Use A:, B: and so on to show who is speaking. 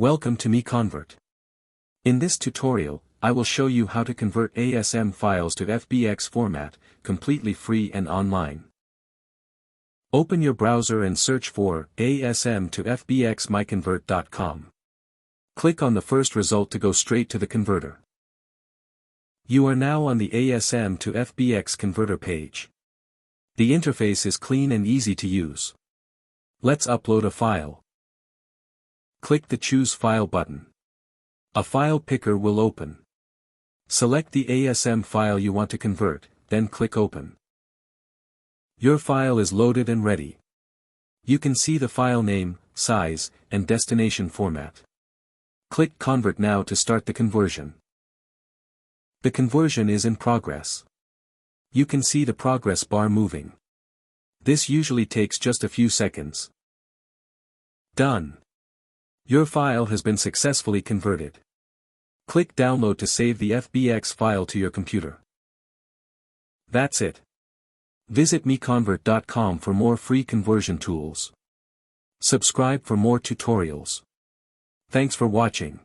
A: Welcome to MiConvert. In this tutorial, I will show you how to convert ASM files to FBX format, completely free and online. Open your browser and search for ASM to FBX MiConvert.com. Click on the first result to go straight to the converter. You are now on the ASM to FBX converter page. The interface is clean and easy to use. Let's upload a file. Click the Choose File button. A file picker will open. Select the ASM file you want to convert, then click Open. Your file is loaded and ready. You can see the file name, size, and destination format. Click Convert now to start the conversion. The conversion is in progress. You can see the progress bar moving. This usually takes just a few seconds. Done. Your file has been successfully converted. Click Download to save the FBX file to your computer. That's it. Visit MiConvert.com for more free conversion tools. Subscribe for more tutorials. Thanks for watching.